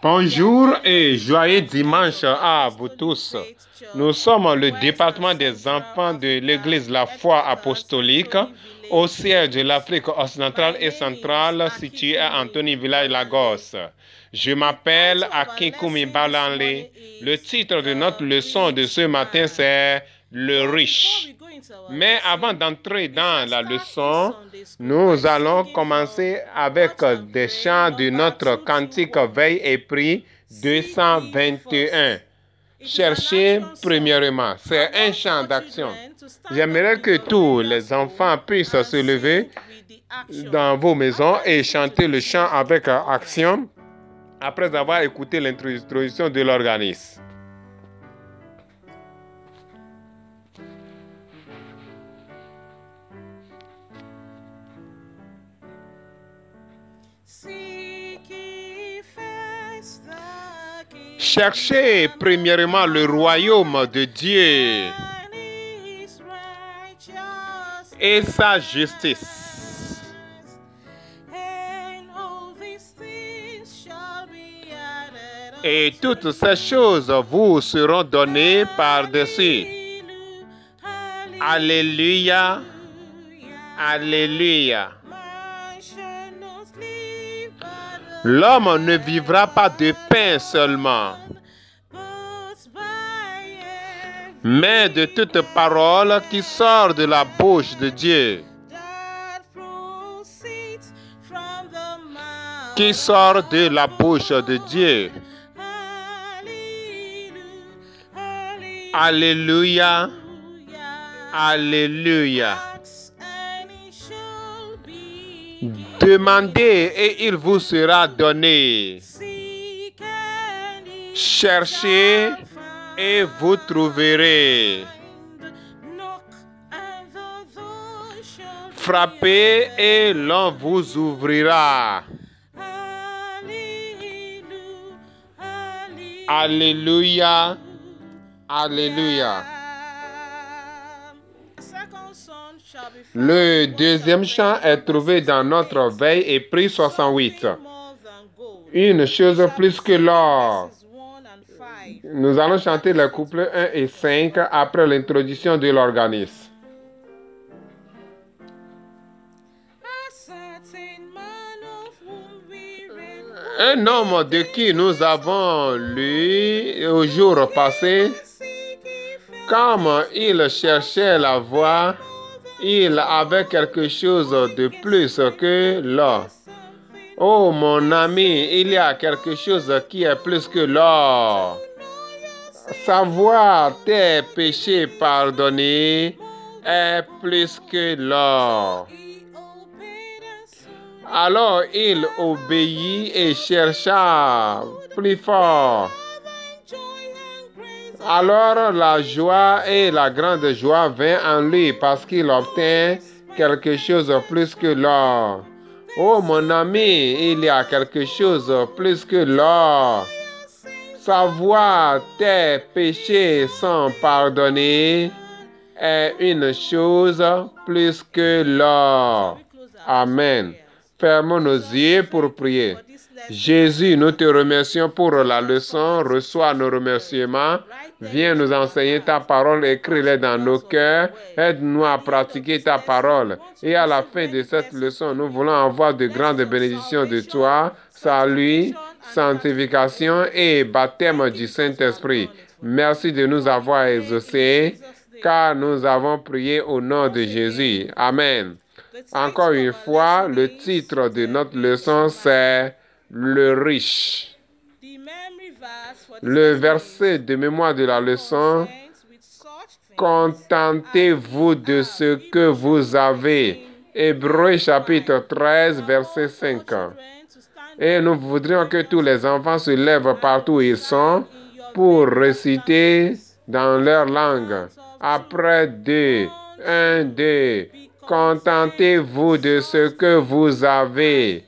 Bonjour et joyeux dimanche à vous tous. Nous sommes le département des enfants de l'Église La Foi Apostolique au siège de l'Afrique occidentale et centrale situé à Anthony Village Lagos. Je m'appelle Akinkumi Balanle. Le titre de notre leçon de ce matin c'est Le riche. Mais avant d'entrer dans la leçon, nous allons commencer avec des chants de notre cantique Veille et Prie 221. Cherchez premièrement, c'est un chant d'action. J'aimerais que tous les enfants puissent se lever dans vos maisons et chanter le chant avec action après avoir écouté l'introduction de l'organisme. Cherchez premièrement le royaume de Dieu et sa justice. Et toutes ces choses vous seront données par-dessus. Alléluia, alléluia. L'homme ne vivra pas de pain seulement, mais de toute parole qui sort de la bouche de Dieu. Qui sort de la bouche de Dieu. Alléluia, alléluia. Demandez et il vous sera donné. Cherchez et vous trouverez. Frappez et l'on vous ouvrira. Alléluia, alléluia. Le deuxième chant est trouvé dans notre Veille et Prie 68. Une chose plus que l'or. Nous allons chanter les couplets 1 et 5 après l'introduction de l'organisme. Un homme de qui nous avons lu au jour passé, comme il cherchait la voie, il avait quelque chose de plus que l'or. Oh mon ami, il y a quelque chose qui est plus que l'or. Savoir tes péchés pardonnés est plus que l'or. Alors il obéit et chercha plus fort. Alors la joie et la grande joie vinrent en lui parce qu'il obtint quelque chose plus que l'or. Oh mon ami, il y a quelque chose plus que l'or. Savoir tes péchés sont pardonnés est une chose plus que l'or. Amen. Fermons nos yeux pour prier. Jésus, nous te remercions pour la leçon. Reçois nos remerciements. Viens nous enseigner ta parole, écris-les dans nos cœurs. Aide-nous à pratiquer ta parole. Et à la fin de cette leçon, nous voulons avoir de grandes bénédictions de toi. Salut, sanctification et baptême du Saint-Esprit. Merci de nous avoir exaucés, car nous avons prié au nom de Jésus. Amen. Encore une fois, le titre de notre leçon, c'est Le riche. Le verset de mémoire de la leçon, contentez-vous de ce que vous avez. Hébreux chapitre 13, verset 5. Et nous voudrions que tous les enfants se lèvent partout où ils sont pour réciter dans leur langue. Après 2, 1, 2. Contentez-vous de ce que vous avez.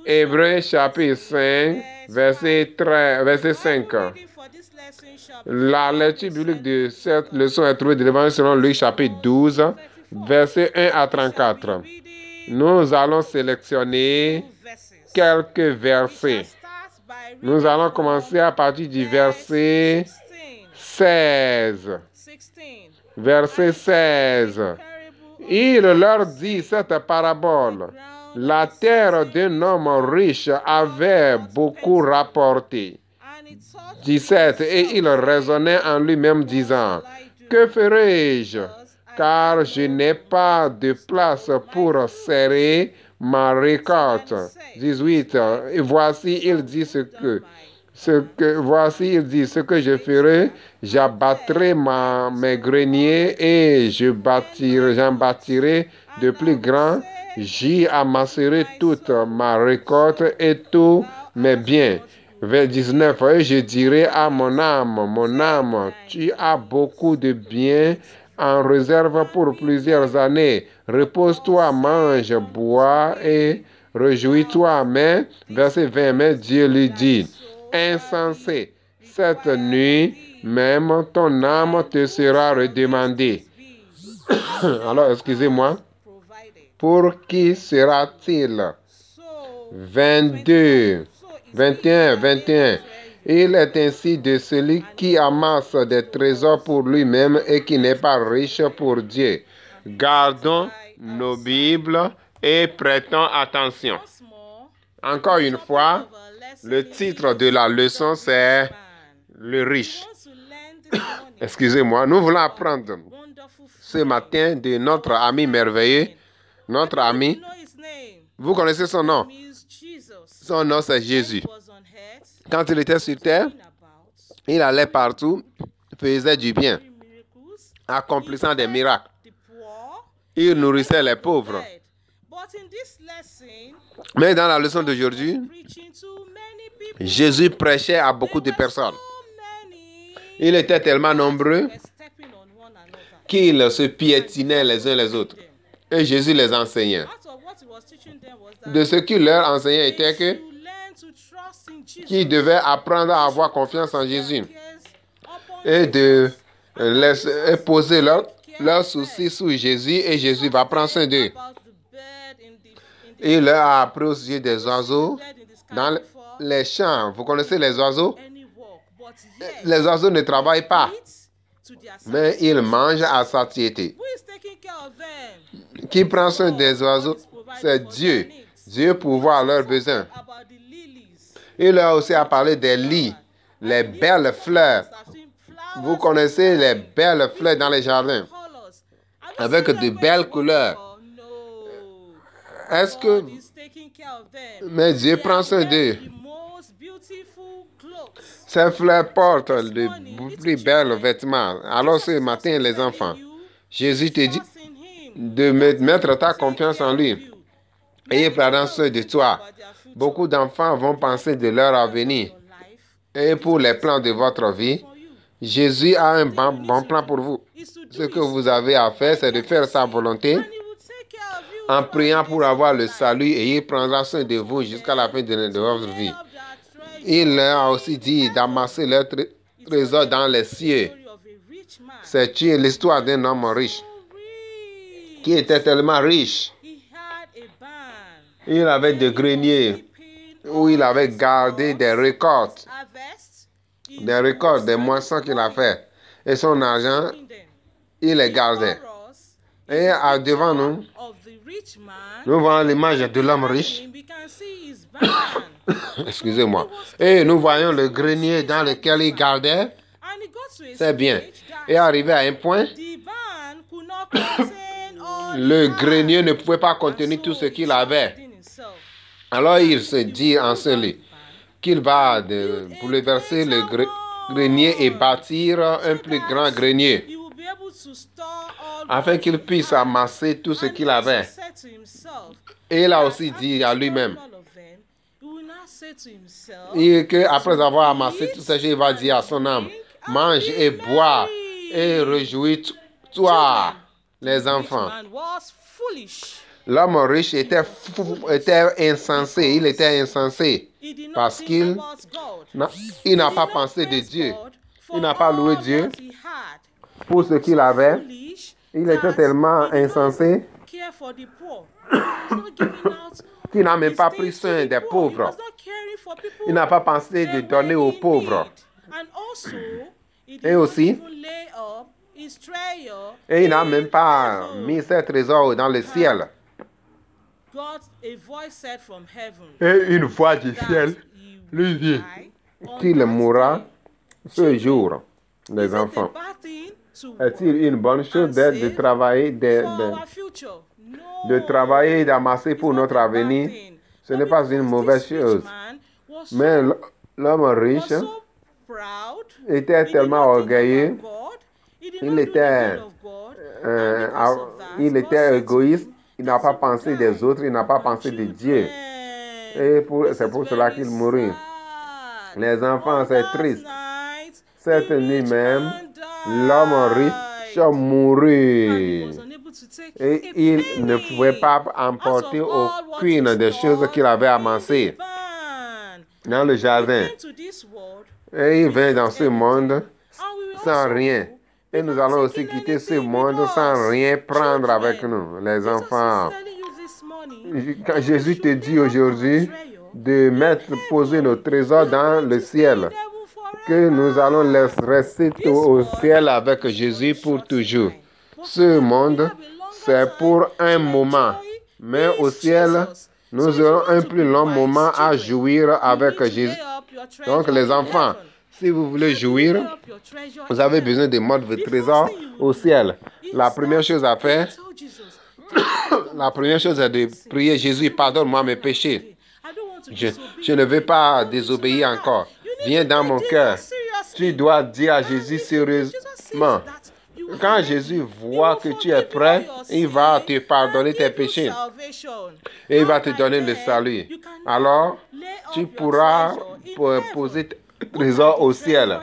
Hébreux chapitre 5, verset 5. La lecture biblique de cette leçon est trouvée de l'Évangile selon Luc chapitre 12, verset 1 à 34. Nous allons sélectionner quelques versets. Nous allons commencer à partir du verset 16. Verset 16. Il leur dit cette parabole. La terre d'un homme riche avait beaucoup rapporté. 17. Et il raisonnait en lui-même disant, que ferai-je? Car je n'ai pas de place pour serrer ma récolte. 18. Et voici, il dit ce que je ferai, j'abattrai mes greniers et j'en bâtirai de plus grands, j'y amasserai toute ma récolte et tous mes biens. Vers 19, et je dirai à mon âme, tu as beaucoup de biens en réserve pour plusieurs années. Repose-toi, mange, bois et réjouis-toi. Mais, verset 20, mais Dieu lui dit, insensé, cette nuit même ton âme te sera redemandée. Alors, excusez-moi, pour qui sera-t-il? 22, 21. Il est ainsi de celui qui amasse des trésors pour lui-même et qui n'est pas riche pour Dieu. Gardons nos Bibles et prêtons attention. Encore une fois, le titre de la leçon, c'est le riche. Excusez-moi, nous voulons apprendre ce matin de notre ami merveilleux, notre ami. Vous connaissez son nom? Son nom, c'est Jésus. Quand il était sur terre, il allait partout, faisait du bien, accomplissant des miracles. Il nourrissait les pauvres. Mais dans la leçon d'aujourd'hui, Jésus prêchait à beaucoup de personnes. Il était tellement nombreux qu'ils se piétinaient les uns les autres. Et Jésus les enseignait. De ce qu'il leur enseignait était qu'ils devaient apprendre à avoir confiance en Jésus et de poser leurs soucis sous Jésus et Jésus va prendre soin d'eux. Il leur a appris au sujet des oiseaux dans les champs. Vous connaissez les oiseaux? Les oiseaux ne travaillent pas, mais ils mangent à satiété. Qui prend soin des oiseaux? C'est Dieu. Dieu pourvoit leurs besoins. Il leur a aussi parlé des lys, les belles fleurs. Vous connaissez les belles fleurs dans les jardins, avec de belles couleurs. Est-ce que... Mais Dieu prend soin d'eux. Ces fleurs portent de plus belles vêtements. Alors ce matin, les enfants, Jésus te dit de mettre ta confiance en lui. Ayez pardon soin de toi. Beaucoup d'enfants vont penser de leur avenir. Et pour les plans de votre vie, Jésus a un bon plan pour vous. Ce que vous avez à faire, c'est de faire sa volonté en priant pour avoir le salut et il prendra soin de vous jusqu'à la fin de votre vie. Il leur a aussi dit d'amasser leur trésor dans les cieux. C'est l'histoire d'un homme riche qui était tellement riche. Il avait des greniers où il avait gardé des récoltes, des moissons qu'il a fait. Et son argent, il les gardait. Et devant nous, nous voyons l'image de l'homme riche. Excusez-moi. Et nous voyons le grenier dans lequel il gardait. C'est bien. Et arrivé à un point, le grenier ne pouvait pas contenir tout ce qu'il avait. Alors il se dit en celui qu'il va bouleverser le grenier et bâtir un plus grand grenier afin qu'il puisse amasser tout ce qu'il avait. Et il a aussi dit à lui-même qu'après avoir amassé tout ce qu'il va dire à son âme, mange et bois et réjouis-toi, les enfants. L'homme riche était insensé. Il était insensé parce qu'il n'a pas pensé de Dieu. Il n'a pas loué Dieu pour ce qu'il avait. Il était tellement insensé qu'il n'a même pas pris soin des pauvres. Il n'a pas pensé de donner aux pauvres. Et aussi, et il n'a même pas mis ses trésors dans le ciel. Et une voix du ciel lui dit qu'il mourra ce jour, les enfants. Est-il une bonne chose de travailler, de travailler et d'amasser pour notre avenir? Ce n'est pas une mauvaise chose. Mais l'homme riche était tellement orgueilleux, il était égoïste, il n'a pas pensé des autres, il n'a pas pensé de Dieu. Et c'est pour cela qu'il mourut. Les enfants, c'est triste. Cette nuit même, l'homme riche mourut. Et il ne pouvait pas emporter aucune des choses qu'il avait amassées dans le jardin. Et il vint dans ce monde sans rien. Et nous allons aussi quitter ce monde sans rien prendre avec nous, les enfants. Quand Jésus te dit aujourd'hui de poser nos trésors dans le ciel, que nous allons rester au ciel avec Jésus pour toujours. Ce monde, c'est pour un moment, mais au ciel, nous aurons un plus long moment à jouir avec Jésus. Donc les enfants, si vous voulez jouir, vous avez besoin de mettre vos trésors au ciel. La première chose à faire, est de prier, Jésus, pardonne-moi mes péchés. Je ne veux pas désobéir encore. Viens dans mon cœur. Tu dois dire à Jésus sérieusement. Quand Jésus voit que tu es prêt, il va te pardonner tes péchés. Et il va te donner le salut. Alors, tu pourras poser tes trésors au ciel.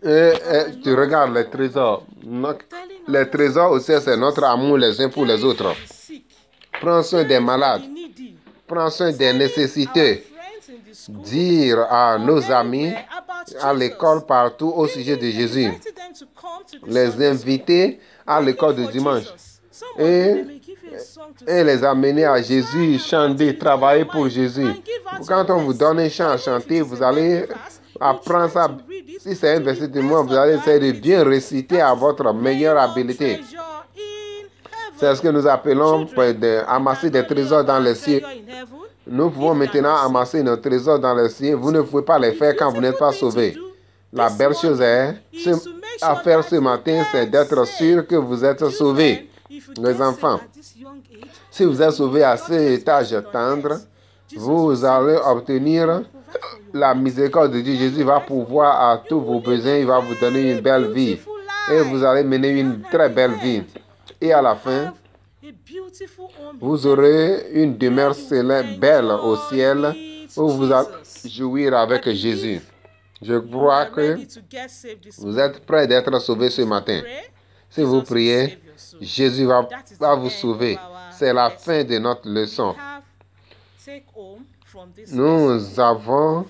Et tu regardes les trésors. Les trésors au ciel, c'est notre amour les uns pour les autres. Prends soin des malades. Prends soin des nécessités. Dire à nos amis, à l'école, partout, au sujet de Jésus. Les inviter à l'école de dimanche. Et les amener à Jésus, chanter, travailler pour Jésus. Quand on vous donne un chant à chanter, vous allez apprendre ça. Si c'est un verset de moi, vous allez essayer de bien réciter à votre meilleure habileté. C'est ce que nous appelons amasser des trésors dans les cieux. Nous pouvons maintenant amasser nos trésors dans les cieux. Vous ne pouvez pas les faire quand vous n'êtes pas sauvés. La belle chose à faire ce matin, c'est d'être sûr que vous êtes sauvés. Les enfants, si vous êtes sauvés à cet âge tendre, vous allez obtenir la miséricorde de Dieu. Jésus va pouvoir à tous vos besoins. Il va vous donner une belle vie. Et vous allez mener une très belle vie. Et à la fin, vous aurez une demeure céleste belle au ciel où vous allez jouir avec Jésus. Je crois que vous êtes prêts d'être sauvés ce matin. Si vous priez, Jésus va vous sauver. C'est la fin de notre leçon. Nous avons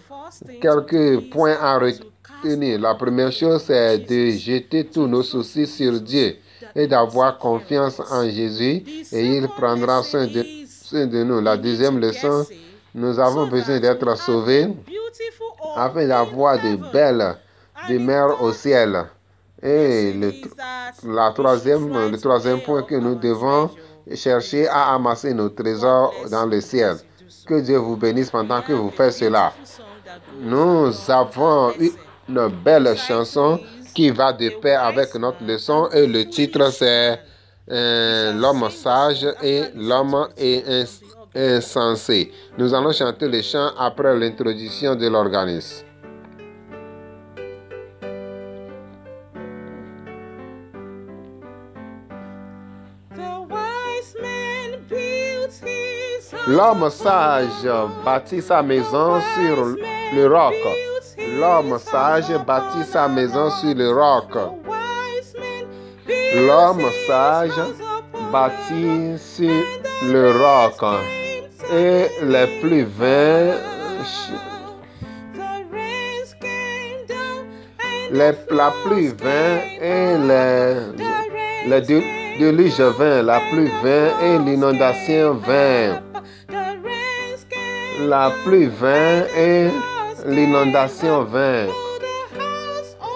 quelques points à retenir. La première chose, c'est de jeter tous nos soucis sur Dieu et d'avoir confiance en Jésus et il prendra soin de nous. La deuxième leçon, nous avons besoin d'être sauvés afin d'avoir de belles demeures au ciel. Et le troisième point que nous devons chercher à amasser nos trésors dans le ciel. Que Dieu vous bénisse pendant que vous faites cela. Nous avons une belle chanson qui va de pair avec notre leçon et le titre c'est L'homme sage et l'homme insensé. Nous allons chanter le chant après l'introduction de l'organisme. L'homme sage bâtit sa maison sur le roc. L'homme sage bâtit sa maison sur le roc. L'homme sage bâtit sur le roc. Et les pluies vinrent. La pluie vint et les déluges vinrent. La pluie vint et l'inondation vint. La pluie vint et l'inondation vint.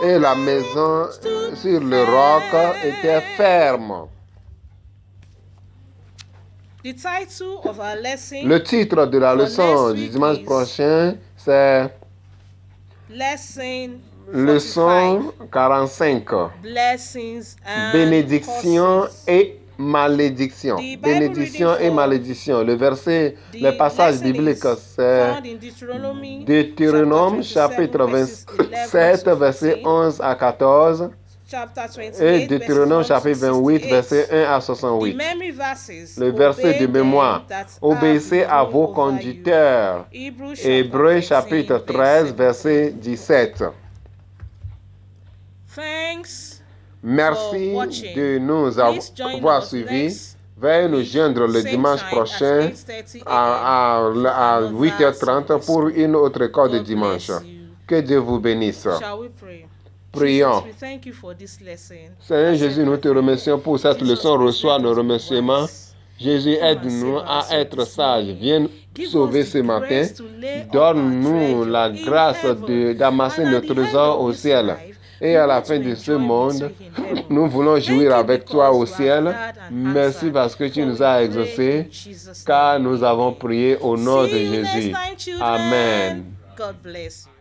Et la maison sur le roc était ferme. Le titre de la leçon du dimanche prochain, c'est leçon 45. Bénédiction et malédiction. Bénédiction et malédiction. Les passages bibliques, c'est Deutéronome chapitre 27, verset 11 à 14. Et Deutéronome chapitre 28, verset 1 à 68. Le verset de mémoire. Obéissez à vos conducteurs. Hébreux chapitre 13, verset 17. Merci de nous avoir suivis. Veuillez nous joindre le dimanche prochain à 8h30 pour une autre école de dimanche. Que Dieu vous bénisse. Prions. Seigneur Jésus, nous te remercions pour cette leçon. Reçois nos remerciements. Jésus, aide-nous à être sages. Viens sauver ce matin. Donne-nous la grâce d'amasser nos trésors au ciel. Et à la fin de ce monde, nous voulons jouir avec toi au ciel. Merci parce que tu nous as exaucés, car nous avons prié au nom de Jésus. Amen. God bless you.